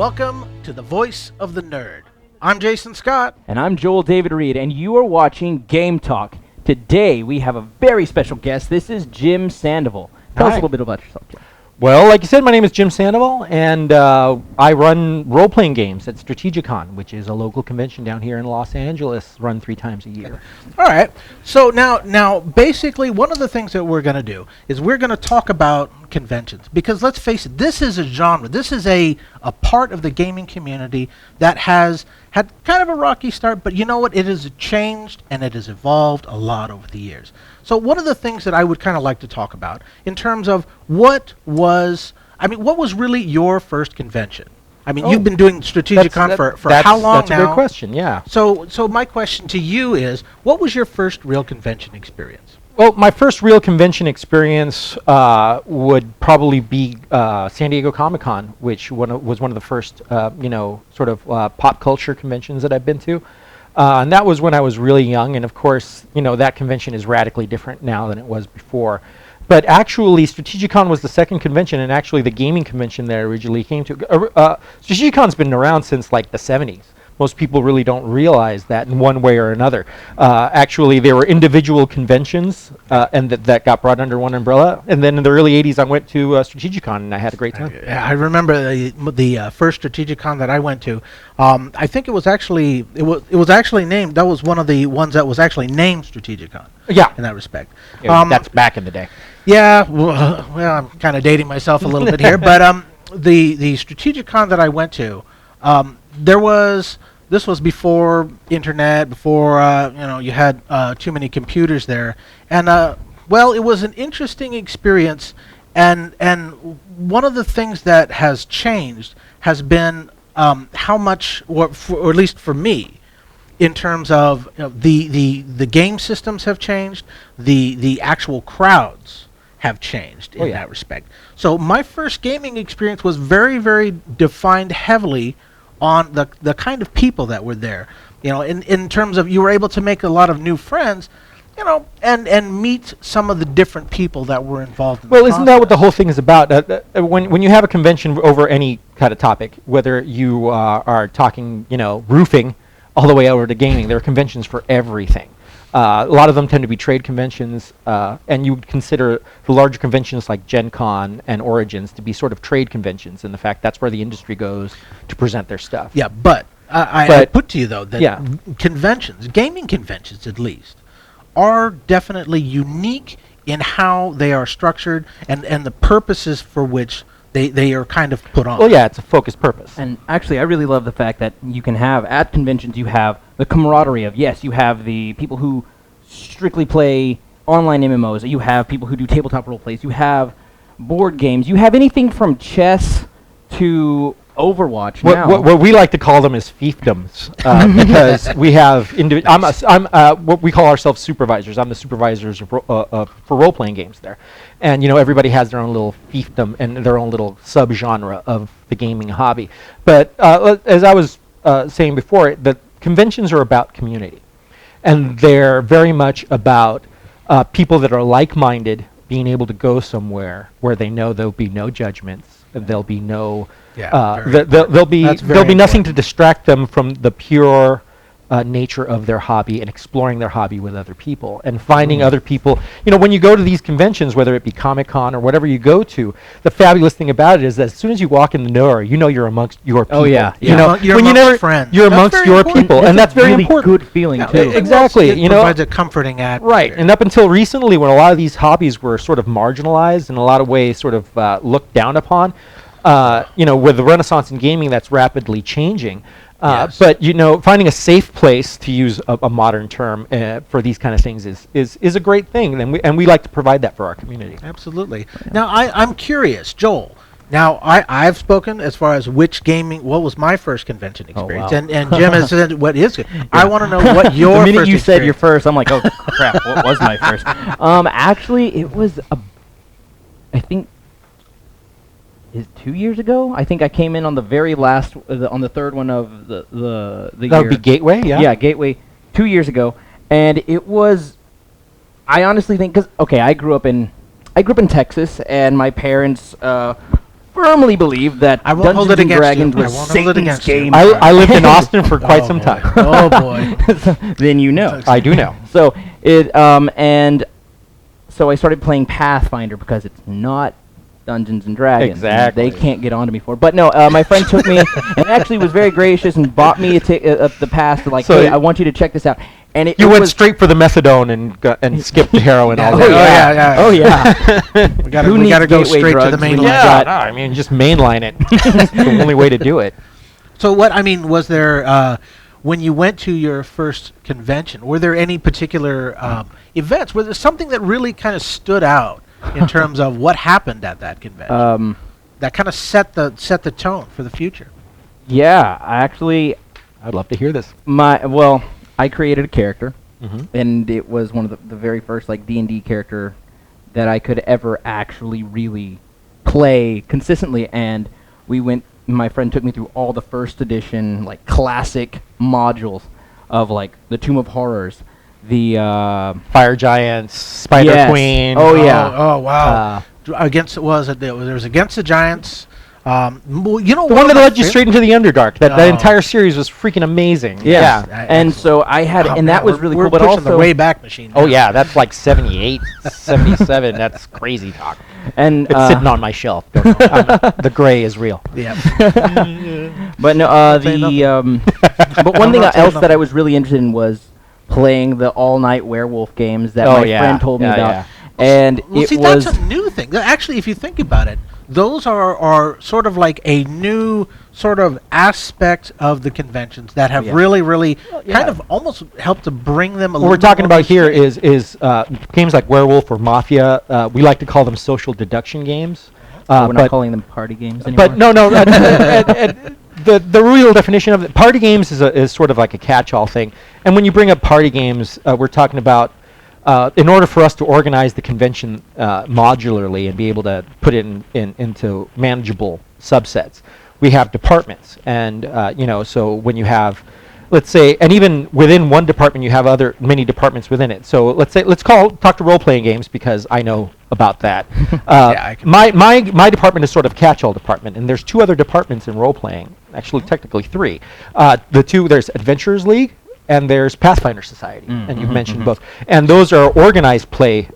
Welcome to the Voice of the Nerd. I'm Jason Scott. And I'm Joel David Reed, and you are watching Game Talk. Today, we have a very special guest. This is Jim Sandoval. Tell us a little bit about yourself, Jim. Well, like you said, my name is Jim Sandoval, and I run role-playing games at Strategicon, which is a local convention down here in Los Angeles, run 3 times a year. All right. So now, basically, one of the things that we're going to do is we're going to talk about conventions. Because let's face it, this is a genre. This is a part of the gaming community that has had kind of a rocky start, but you know what? It has changed, and it has evolved a lot over the years. So one of the things that I would kind of like to talk about in terms of what was really your first convention? I mean, you've been doing Strategicon for how long now? That's a great question, yeah. So my question to you is, what was your first real convention experience? Well, my first real convention experience would probably be San Diego Comic-Con, which was one of the first, pop culture conventions that I've been to. And that was when I was really young, and of course, that convention is radically different now than it was before. But actually, Strategicon was the second convention, and actually the gaming convention that I originally came to. Strategicon's been around since like the 70s. Most people really don't realize that in one way or another. Actually, there were individual conventions, and that got brought under one umbrella. And then in the early 80s, I went to Strategicon, and I had a great time. I remember the first Strategicon that I went to. I think it was actually named. That was one of the ones that was actually named Strategicon. Yeah, in that respect. That's back in the day. Yeah, well, I'm kind of dating myself a little bit here, but the Strategicon that I went to, this was before internet, before you had too many computers there, and it was an interesting experience, and one of the things that has changed has been how much, or at least for me, in terms of the game systems have changed, the actual crowds have changed in that respect. So my first gaming experience was very, very defined heavily on the kind of people that were there. In terms of you were able to make a lot of new friends, and meet some of the different people that were involved in the isn't that what the whole thing is about? When you have a convention over any kind of topic, whether you are talking, roofing, all the way over to gaming, there are conventions for everything. A lot of them tend to be trade conventions, and you would consider the larger conventions like Gen Con and Origins to be sort of trade conventions, in the fact that's where the industry goes to present their stuff. Yeah, but I put to you, though, that conventions, gaming conventions at least, are definitely unique in how they are structured and the purposes for which they are kind of put on. Well, yeah, it's a focused purpose. And actually, I really love the fact that you can have, at conventions, you have the camaraderie of, yes, you have the people who strictly play online MMOs, you have people who do tabletop role plays, you have board games, you have anything from chess to Overwatch now. What we like to call them is fiefdoms, because we have I'm what we call ourselves supervisors. I'm the supervisors for role-playing games there, and everybody has their own little fiefdom and their own little subgenre of the gaming hobby. But as I was saying before, the conventions are about community, and they're very much about people that are like-minded being able to go somewhere where they know there'll be no judgments, there'll be no there'll be nothing to distract them from the pure nature of their hobby and exploring their hobby with other people and finding other people. When you go to these conventions, whether it be Comic-Con or whatever you go to, the fabulous thing about it is that as soon as you walk in the door, you're amongst your people. Oh yeah, you're amongst friends. You're amongst your people, and that's very really important. Good feeling too. Exactly. It provides a comforting atmosphere. Right, and up until recently, when a lot of these hobbies were sort of marginalized in a lot of ways, sort of looked down upon, with the renaissance in gaming, that's rapidly changing. Yes. But finding a safe place, to use a modern term, for these kind of things is a great thing, and we like to provide that for our community. Absolutely. Now I'm curious, Joel. Now I've spoken as far as what was my first convention experience, wow. and Jim has said what is good. I want to know what your the minute first you said your experience. first, I'm like, oh crap, what was my first? Actually, it was I think. Is 2 years ago? I think I came in on the very last, on the third one of the year. That would be Gateway, yeah? Yeah, Gateway, 2 years ago. And it was, I honestly think, I grew up in Texas, and my parents firmly believe that I won't hold Dungeons it and against Dragons you. I was won't hold it Satan's against you. game. I lived in Austin for quite Oh, some boy. time. Oh boy. Then you know. I do know. So it and so I started playing Pathfinder because it's not Dungeons and Dragons. Exactly. They can't get onto me for it. But no, my friend took me and actually was very gracious and bought me the pass to like, So hey, I want you to check this out. And it You it went was, straight for the methadone and skipped the heroin all Oh, day. yeah. Oh yeah. We gotta, Who we needs gotta go gateway straight to drugs the main when line. you Yeah, got- no, I mean, just mainline it. It's the only way to do it. So what I mean was there when you went to your first convention, were there any particular events? Was there something that really kind of stood out in terms of what happened at that convention that kind of set the tone for the future? Yeah, actually, I'd love to hear this. I created a character. Mm-hmm. And it was one of the very first like D&D character that I could ever actually really play consistently. And my friend took me through all the first edition like classic modules of like the Tomb of Horrors, the Fire Giants, Spider Yes. Queen. Oh, yeah. Oh wow. Uh, Against there was Against the Giants. Well, you know the one one that of my led you fav- straight into the Underdark. That Oh. entire series was freaking amazing. yeah. Yeah. And so I had Oh, and man, that was we're- really we're cool. But pushing also the way back machine. Oh now. yeah, that's like 78, 77. That's crazy talk. and It's sitting on my shelf. Don't know. The gray is real. Yeah. But no, say nothing. but one I'm thing not saying else that nothing. I was really interested in was playing the all-night werewolf games that Oh, my yeah. friend told me Yeah, about. yeah. And Well, it see, was that's a new thing. Actually, if you think about it, those are sort of like a new sort of aspect of the conventions that have Yeah. really yeah. kind of almost helped to bring them a What little we're talking more about here mainstream. is games like Werewolf or Mafia. We like to call them social deduction games. we're not but calling them party games anymore. But no. The real definition of it, party games is sort of like a catch-all thing. And when you bring up party games, we're talking about in order for us to organize the convention modularly and be able to put it into manageable subsets, we have departments. And so when you have, let's say, and even within one department, you have many departments within it. So let's talk to role-playing games because I know about that. I can- My department is sort of catch-all department, and there's two other departments in role-playing. Actually, technically three. There's Adventurers League and there's Pathfinder Society, and you've mentioned both. And those are organized play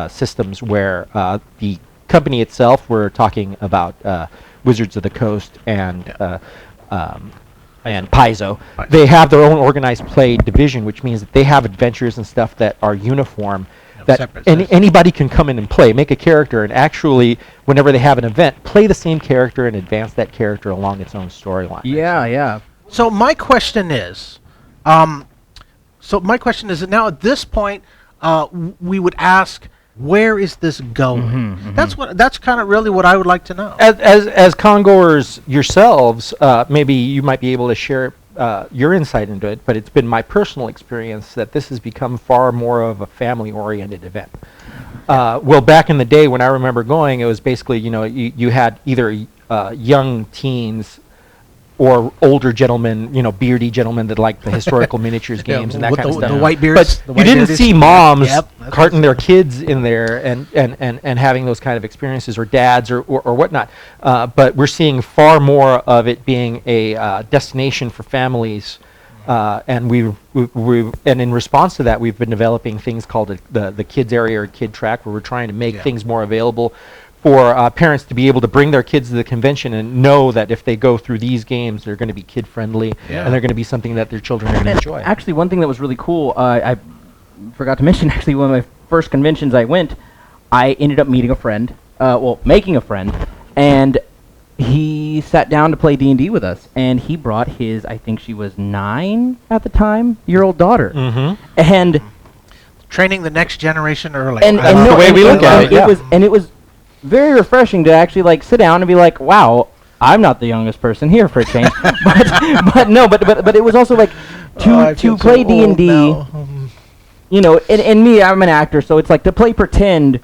systems where the company itself, we're talking about Wizards of the Coast and Paizo. They have their own organized play division, which means that they have adventures and stuff that are uniform. That separate systems. anybody can come in and play, make a character, and actually, whenever they have an event, play the same character and advance that character along its own storyline. yeah. So my question is, now at this point, we would ask, where is this going? That's kind of really what I would like to know. As congoers yourselves, maybe you might be able to share your insight into it, but it's been my personal experience that this has become far more of a family-oriented event. Well, back in the day when I remember going, it was basically, you had either young teens or older gentlemen, beardy gentlemen that like the historical miniatures games and that with kind of the stuff. white beards. But you didn't see moms Yep, that's carting their kids in there and having those kind of experiences, or dads or whatnot. But we're seeing far more of it being a destination for families. And we've in response to that, we've been developing things called the kids area or kid track, where we're trying to make things more available for parents to be able to bring their kids to the convention and know that if they go through these games, they're going to be kid-friendly and they're going to be something that their children are going to enjoy. Actually, one thing that was really cool, I forgot to mention, actually, one of my first conventions I went, I ended up meeting a friend, making a friend, and he sat down to play D&D with us, and he brought his, I think she was 9 at the time, year-old daughter. Mm-hmm. And training the next generation early. and That's no, the way and- we look and- at and it, yeah. it was very refreshing to actually like sit down and be like, wow, I'm not the youngest person here for a change. but it was also like to play D&D. And me, I'm an actor, so it's like to play pretend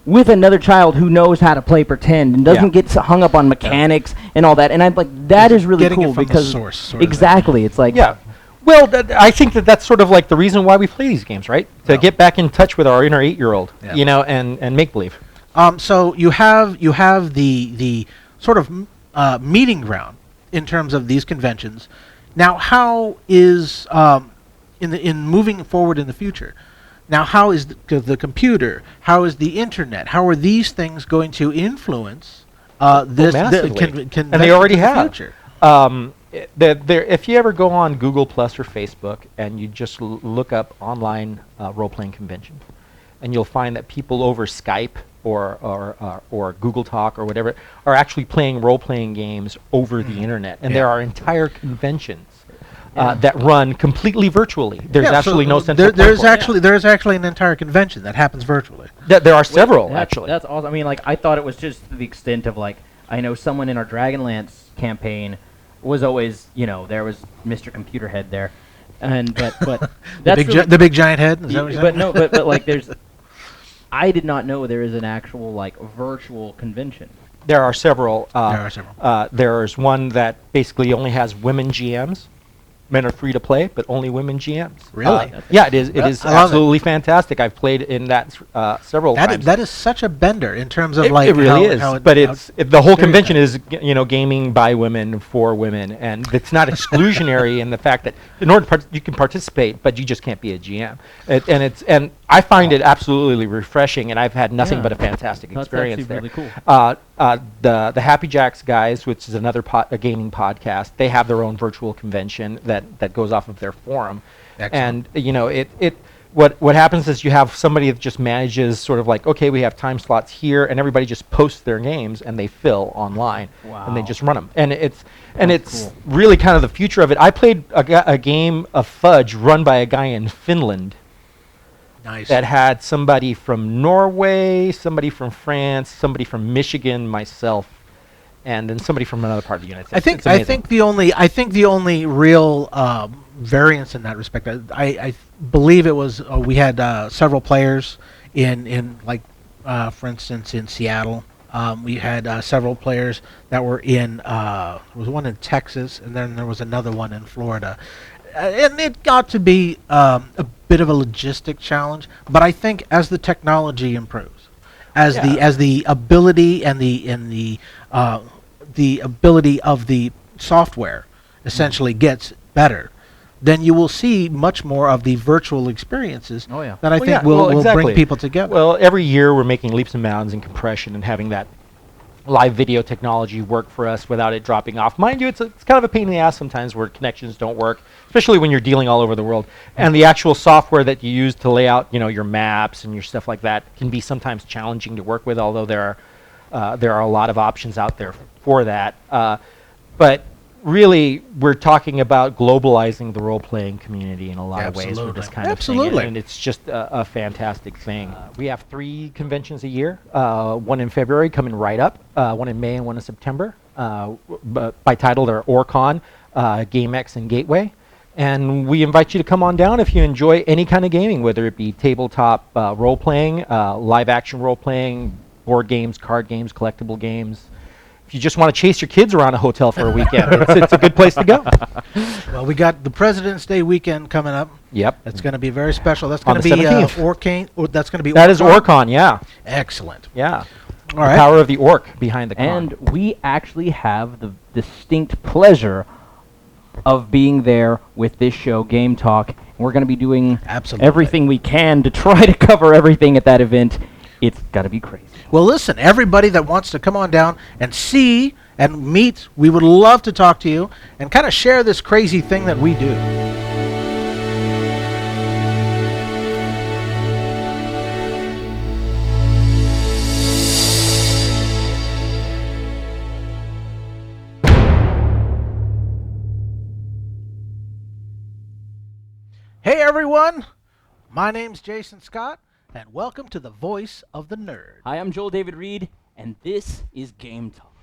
with another child who knows how to play pretend and doesn't get hung up on mechanics and all that. And I'm like, that is really Getting it cool from the because source, sort of. exactly, it's like Yeah. Well, I think that's sort of like the reason why we play these games, right? To get back in touch with our inner 8-year-old, Yeah. and make believe. So you have the sort of meeting ground in terms of these conventions. Now, how is in moving forward in the future? Now, how is the computer? How is the internet? How are these things going to influence Massively. And they already have. Future? If you ever go on Google Plus or Facebook and you just look up online role-playing conventions, and you'll find that people over Skype or Google Talk or whatever are actually playing role-playing games over the internet, and there are entire conventions that run completely virtually. There's actually no central platform. There's actually an entire convention that happens virtually. There are several actually. That's awesome. I mean, like, I thought it was just to the extent of, like, I know someone in our Dragonlance campaign was always, there was Mr. Computer Head there, and but that's the big giant head. Is that what you're saying? but like there's. I did not know there is an actual, like, virtual convention. There are several. There are several. There's one that basically only has women GMs. Men are free to play, but only women GMs. Really? Yeah, it is. It is absolutely fantastic. I've played in that several times. That is such a bender in terms of it really is. But the whole convention is gaming by women for women, and it's not exclusionary in the fact that in order you can participate, but you just can't be a GM. And I find it absolutely refreshing, and I've had nothing but a fantastic experience there. That's actually really cool. The Happy Jacks guys, which is another a gaming podcast, they have their own virtual convention that goes off of their forum. Excellent. And what happens is you have somebody that just manages sort of like, okay, we have time slots here, and everybody just posts their games and they fill online. Wow. And they just run them. And it's cool. really kind of the future of it. I played a game of Fudge run by a guy in Finland. Nice. That had somebody from Norway, somebody from France, somebody from Michigan, myself, and then somebody from another part of the United States. I think the only real variance in that respect, I believe it was we had several players in like for instance in Seattle. We had several players that were in there was one in Texas, and then there was another one in Florida. And it got to be a bit of a logistic challenge, but I think as the technology improves, as the ability and the ability of the software essentially gets better, then you will see much more of the virtual experiences that I think will bring people together. Well, every year we're making leaps and bounds in compression and having that live video technology work for us without it dropping off. Mind you, it's kind of a pain in the ass sometimes where connections don't work, especially when you're dealing all over the world. And the actual software that you use to lay out, your maps and your stuff like that can be sometimes challenging to work with, although there are a lot of options out there for that. But really, we're talking about globalizing the role-playing community in a lot of ways with this kind of thing, and it's just a fantastic thing. We have 3 conventions a year, one in February coming right up, one in May and one in September. By title, they're OrCon, GameX, and Gateway. And we invite you to come on down if you enjoy any kind of gaming, whether it be tabletop role-playing, live-action role-playing, board games, card games, collectible games. If you just want to chase your kids around a hotel for a weekend, it's a good place to go. Well, we got the President's Day weekend coming up. Yep. That's going to be very special. That's going to be OrCon. That's going to be that is OrCon, yeah. Excellent. Yeah. All right. The power of the orc behind the con. And we actually have the distinct pleasure of being there with this show, Game Talk. We're going to be doing everything we can to try to cover everything at that event. It's got to be crazy. Well, listen, everybody that wants to come on down and see and meet, we would love to talk to you and kind of share this crazy thing that we do. Hey, everyone. My name's Jason Scott. And welcome to the Voice of the Nerd. Hi, I'm Joel David Reed, and this is Game Talk.